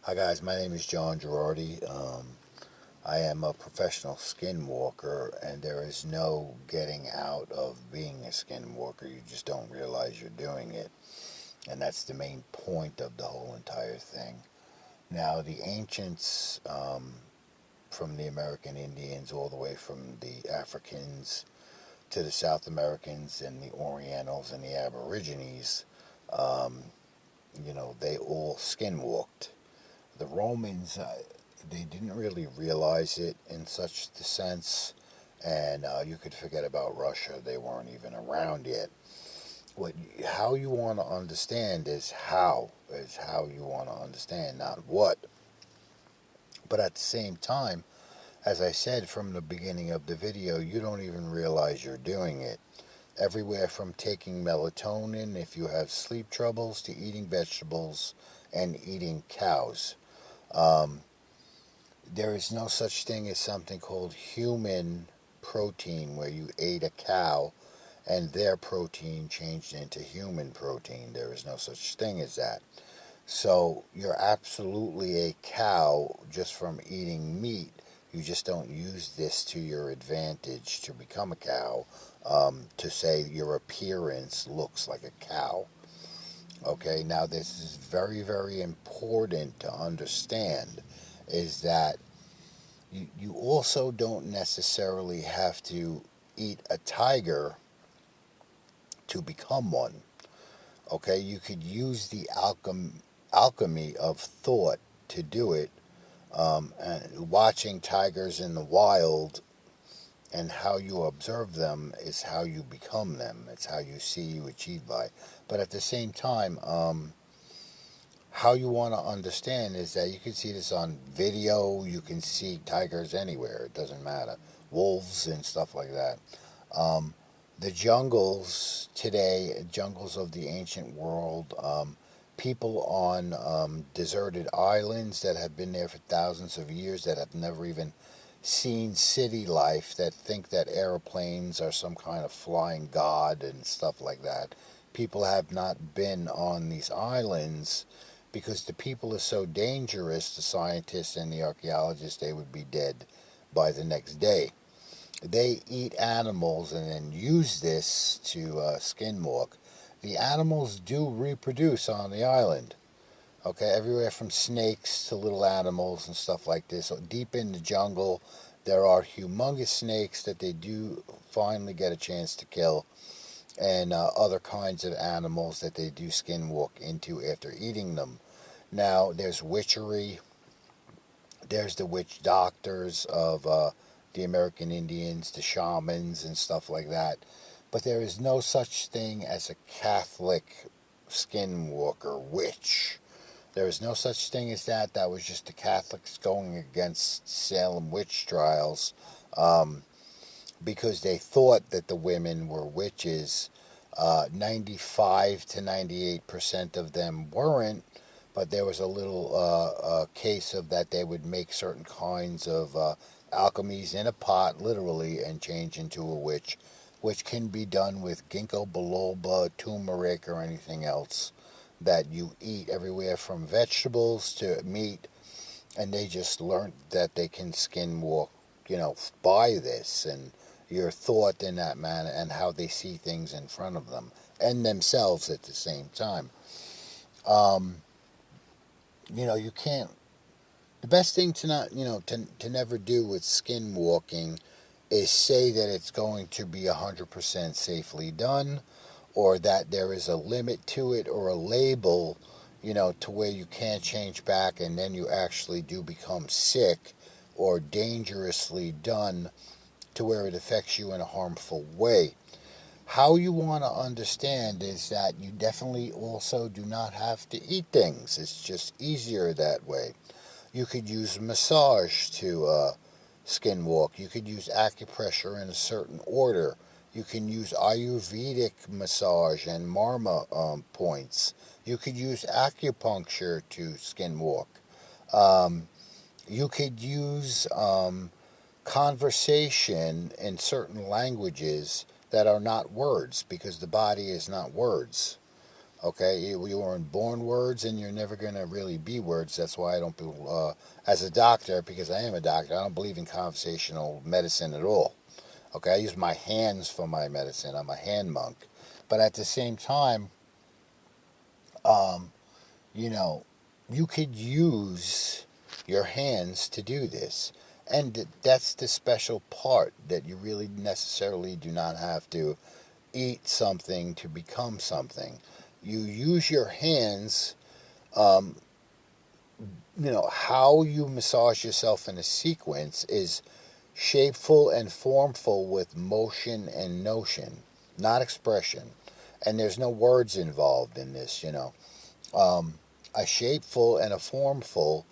Hi guys, my name is John Girardi. I am a professional skinwalker, and there is no getting out of being a skinwalker. You just don't realize you're doing it, and that's the main point of the whole entire thing. Now, the ancients, from the American Indians all the way from the Africans to the South Americans and the Orientals and the Aborigines, um, they all skinwalked. The Romans, they didn't really realize it in such the sense, and you could forget about Russia; they weren't even around yet. How you want to understand is how you want to understand, not what. But at the same time, as I said from the beginning of the video, you don't even realize you're doing it. Everywhere from taking melatonin if you have sleep troubles to eating vegetables and eating cows. Um, there is no such thing as something called human protein where you ate a cow and their protein changed into human protein. There is no such thing as that. So you're absolutely a cow just from eating meat. You just don't use this to your advantage to become a cow, to say your appearance looks like a cow. Okay, now this is very, very important to understand is that you also don't necessarily have to eat a tiger to become one. Okay, you could use the alchemy of thought to do it. And watching tigers in the wild and how you observe them is how you become them. It's how you see you achieve by. But at the same time, how you want to understand is that you can see this on video. You can see tigers anywhere. It doesn't matter. Wolves and stuff like that. Um, the jungles today, jungles of the ancient world, people on deserted islands that have been there for thousands of years that have never even seen city life, that think that airplanes are some kind of flying god and stuff like that. People have not been on these islands because the people are so dangerous, the scientists and the archaeologists, they would be dead by the next day. They eat animals and then use this to skinwalk. The animals do reproduce on the island. Okay, everywhere from snakes to little animals and stuff like this. So deep in the jungle, there are humongous snakes that they do finally get a chance to kill, and other kinds of animals that they do skinwalk into after eating them. Now, there's witchery. There's the witch doctors of the American Indians, the shamans, and stuff like that. But there is no such thing as a Catholic skinwalker witch. There is no such thing as that. That was just the Catholics going against Salem witch trials, because they thought that the women were witches. 95 to 98% of them weren't, but there was a little case of that they would make certain kinds of alchemies in a pot, literally, and change into a witch, which can be done with ginkgo biloba, turmeric, or anything else that you eat, everywhere from vegetables to meat, and they just learned that they can skinwalk, by this and your thought in that manner and how they see things in front of them and themselves at the same time. Um, you can't. The best thing to not, to never do with skinwalking is say that it's going to be 100% safely done, or that there is a limit to it or a label, to where you can't change back and then you actually do become sick or dangerously done to where it affects you in a harmful way. How you want to understand is that you definitely also do not have to eat things. It's just easier that way. You could use massage to skinwalk. You could use acupressure in a certain order. You can use Ayurvedic massage and marma points. You could use acupuncture to skinwalk. Um, you could use conversation in certain languages that are not words, because the body is not words. Okay, you weren't born words, and you're never going to really be words. That's why I don't, as a doctor, because I am a doctor, I don't believe in conversational medicine at all. Okay, I use my hands for my medicine. I'm a hand monk. But at the same time, um, you know, you could use your hands to do this. And that's the special part, that you really necessarily do not have to eat something to become something. You use your hands, um, how you massage yourself in a sequence is shapeful and formful with motion and notion, not expression. And there's no words involved in this. A shapeful and a formful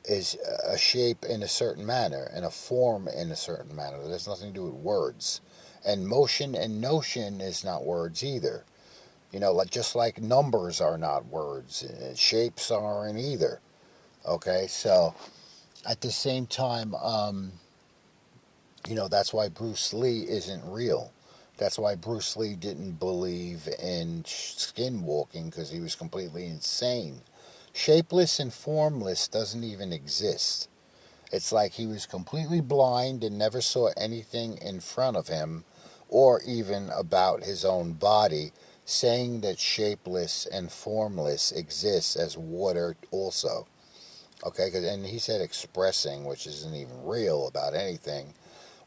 is a shape in a certain manner and a form in a certain manner. It has nothing to do with words. And motion and notion is not words either. Like just like numbers are not words, shapes aren't either. Okay, so at the same time, that's why Bruce Lee isn't real. That's why Bruce Lee didn't believe in skinwalking, because he was completely insane. Shapeless and formless doesn't even exist. It's like he was completely blind and never saw anything in front of him or even about his own body, saying that shapeless and formless exists as water also. Okay, and he said expressing, which isn't even real about anything.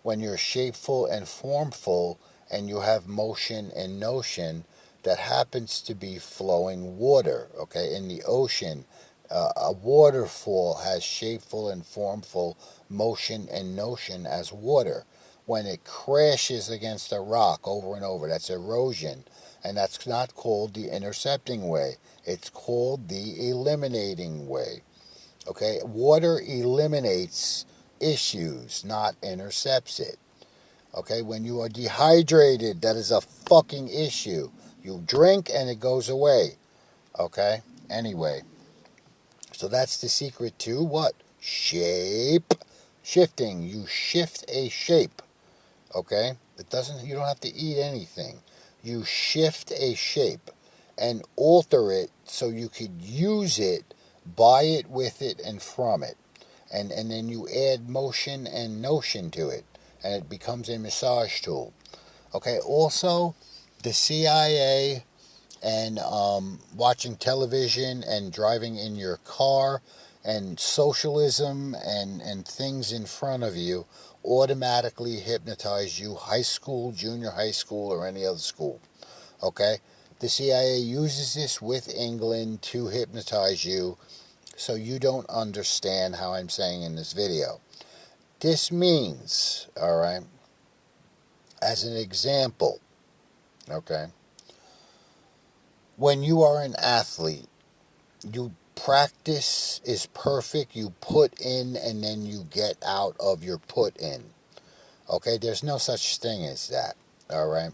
When you're shapeful and formful and you have motion and notion, that happens to be flowing water. Okay, in the ocean, a waterfall has shapeful and formful motion and notion as water. When it crashes against a rock over and over, that's erosion. And that's not called the intercepting way. It's called the eliminating way. Okay, water eliminates issues, not intercepts it. Okay, when you are dehydrated, that is a fucking issue. You drink and it goes away. Okay, anyway, so that's the secret to what? Shape shifting. You shift a shape. Okay, you don't have to eat anything. You shift a shape and alter it so you could use it, buy it, with it, and from it. And then you add motion and notion to it, and it becomes a massage tool. Okay, also, the CIA and watching television and driving in your car and socialism and things in front of you automatically hypnotize you, high school, junior high school, or any other school. Okay? The CIA uses this with England to hypnotize you, so you don't understand how I'm saying in this video. This means, all right, as an example, okay, when you are an athlete, you practice is perfect. You put in and then you get out of your put in. Okay, there's no such thing as that. All right,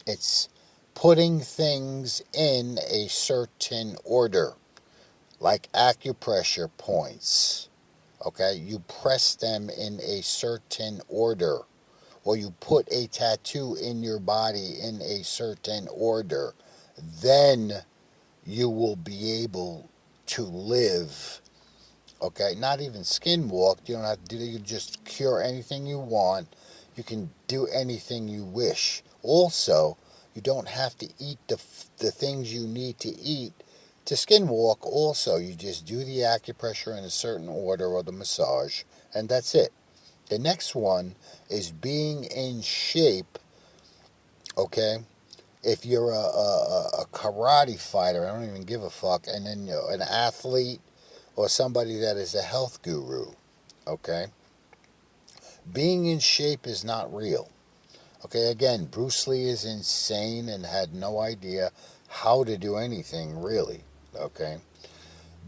it's putting things in a certain order, like acupressure points. Okay, you press them in a certain order, or you put a tattoo in your body in a certain order. Then you will be able to live. Okay, not even skinwalk. You don't have to do that. You just cure anything you want. You can do anything you wish. Also, you don't have to eat the things you need to eat to skinwalk. Also, you just do the acupressure in a certain order or the massage, and that's it. The next one is being in shape. Okay, if you're a karate fighter, I don't even give a fuck, and then an athlete or somebody that is a health guru, okay? Being in shape is not real. Okay, again, Bruce Lee is insane and had no idea how to do anything, really, okay?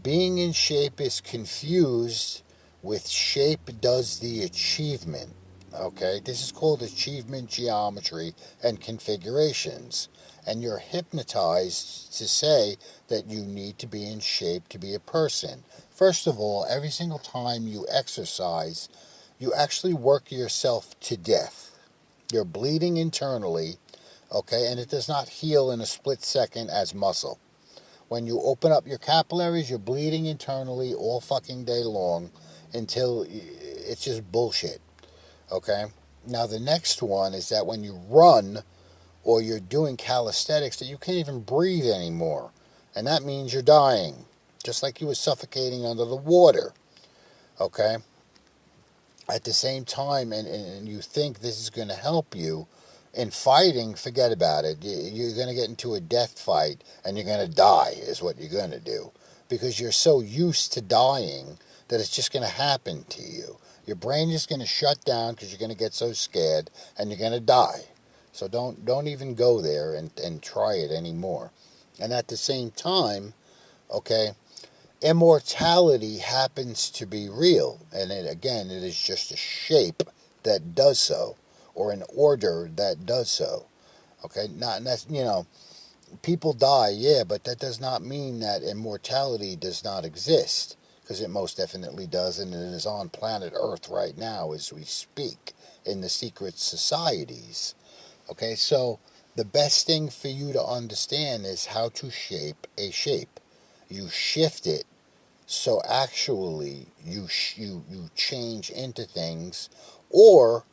Being in shape is confused with shape does the achievement, okay? This is called achievement geometry and configurations. And you're hypnotized to say that you need to be in shape to be a person. First of all, every single time you exercise, you actually work yourself to death. You're bleeding internally, okay, and it does not heal in a split second as muscle. When you open up your capillaries, you're bleeding internally all fucking day long until it's just bullshit. Okay? Now, the next one is that when you run or you're doing calisthenics, that you can't even breathe anymore. And that means you're dying, just like you were suffocating under the water. Okay? At the same time, and you think this is going to help you in fighting, forget about it. You're going to get into a death fight and you're going to die is what you're going to do, because you're so used to dying that it's just going to happen to you. Your brain is going to shut down because you're going to get so scared and you're going to die. So don't even go there and try it anymore. And at the same time, okay, immortality happens to be real, and it is just a shape that does so, or an order that does so. Okay, not that's people die, yeah, but that does not mean that immortality does not exist, because it most definitely does, and it is on planet Earth right now as we speak in the secret societies. Okay, so the best thing for you to understand is how to shape a shape. You shift it. So actually, you change into things, or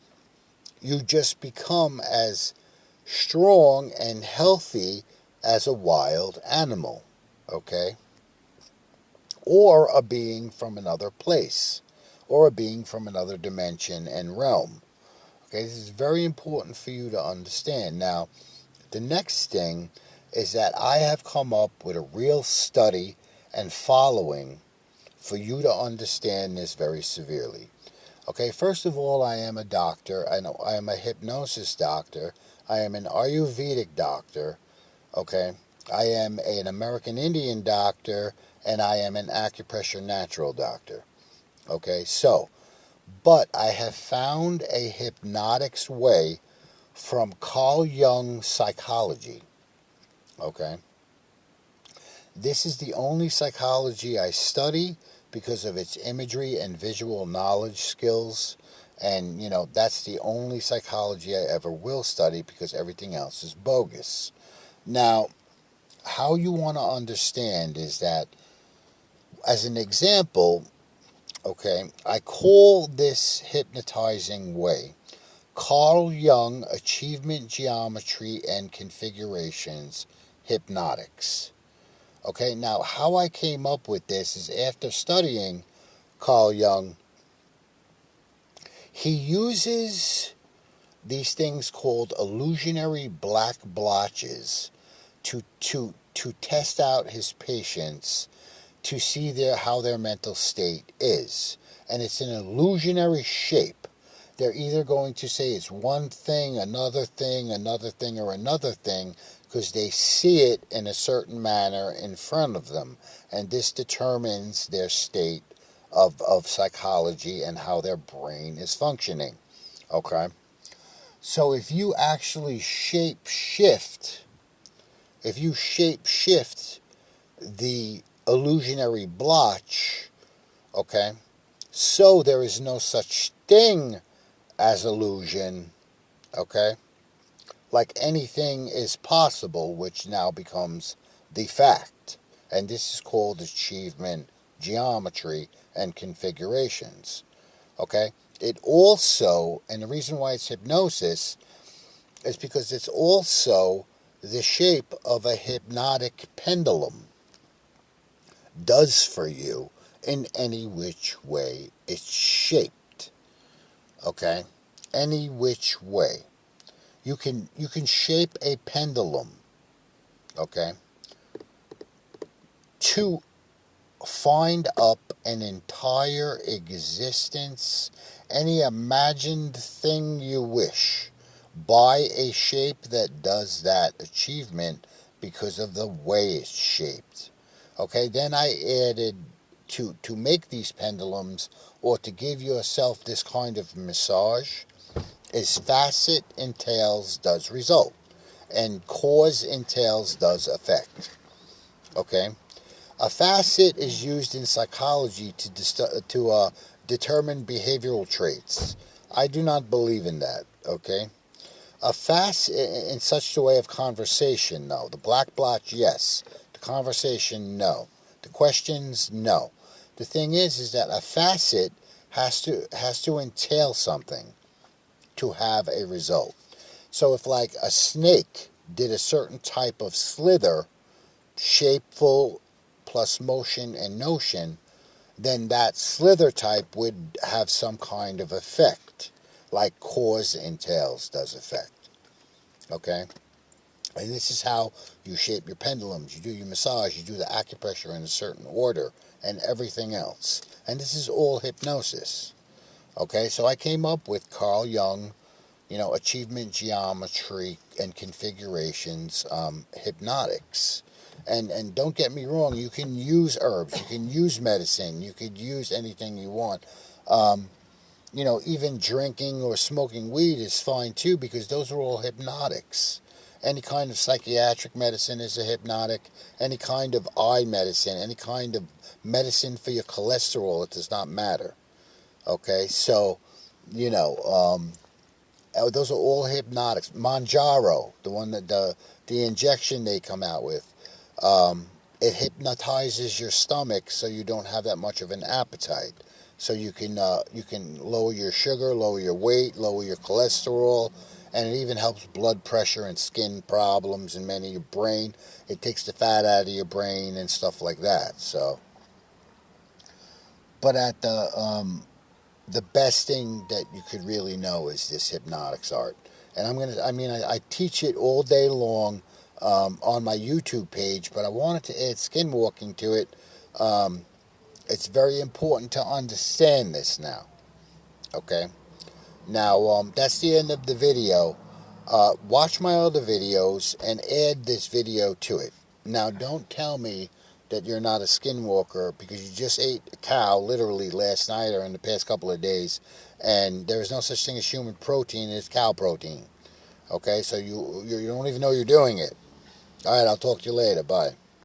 you just become as strong and healthy as a wild animal, okay? Or a being from another place, or a being from another dimension and realm. Okay, this is very important for you to understand. Now, the next thing is that I have come up with a real study and following for you to understand this very severely. Okay, first of all, I am a doctor. I am a hypnosis doctor. I am an Ayurvedic doctor. Okay, I am an American Indian doctor, and I am an acupressure natural doctor. Okay, so, but I have found a hypnotics way from Carl Jung psychology. Okay, this is the only psychology I study because of its imagery and visual knowledge skills. And, that's the only psychology I ever will study, because everything else is bogus. Now, how you want to understand is that, as an example, okay, I call this hypnotizing way Carl Jung Achievement Geometry and Configurations Hypnotics. Okay, now how I came up with this is after studying Carl Jung. He uses these things called illusionary black blotches to test out his patients to see how their mental state is. And it's an illusionary shape. They're either going to say it's one thing, another thing, or another thing, because they see it in a certain manner in front of them. And this determines their state of psychology and how their brain is functioning. Okay? So if you actually shape shift the illusionary blotch, okay, so there is no such thing as illusion, okay, like anything is possible, which now becomes the fact. And this is called achievement geometry and configurations. Okay? It also, and the reason why it's hypnosis is because it's also the shape of a hypnotic pendulum does for you in any which way it's shaped. Okay? Any which way. You can shape a pendulum, okay, to find up an entire existence, any imagined thing you wish, by a shape that does that achievement because of the way it's shaped. Okay, then I added to make these pendulums, or to give yourself this kind of massage, is facet entails does result, and cause entails does effect. Okay? A facet is used in psychology to determine behavioral traits. I do not believe in that. Okay? A facet in such a way of conversation, though. The black blotch, yes. The conversation, no. The questions, no. The thing is that a facet has to entail something to have a result. So if like a snake did a certain type of slither, shapeful plus motion and notion, then that slither type would have some kind of effect, like cause entails does effect. Okay? And this is how you shape your pendulums, you do your massage, you do the acupressure in a certain order, and everything else. And this is all hypnosis. Okay, so I came up with Carl Jung, achievement geometry and configurations, hypnotics. And don't get me wrong, you can use herbs, you can use medicine, you could use anything you want. Even drinking or smoking weed is fine too, because those are all hypnotics. Any kind of psychiatric medicine is a hypnotic. Any kind of eye medicine, any kind of medicine for your cholesterol, it does not matter. Okay, so, those are all hypnotics. Manjaro, the one that the injection they come out with, it hypnotizes your stomach so you don't have that much of an appetite. So you can lower your sugar, lower your weight, lower your cholesterol, and it even helps blood pressure and skin problems and many of your brain. It takes the fat out of your brain and stuff like that. So, but at the best thing that you could really know is this hypnotics art. And I teach it all day long on my YouTube page, but I wanted to add skinwalking to it. It's very important to understand this now. Okay? Now, that's the end of the video. Watch my other videos and add this video to it. Now, don't tell me that you're not a skinwalker because you just ate a cow literally last night or in the past couple of days, and there is no such thing as human protein, it's cow protein. Okay, so you don't even know you're doing it. All right, I'll talk to you later. Bye.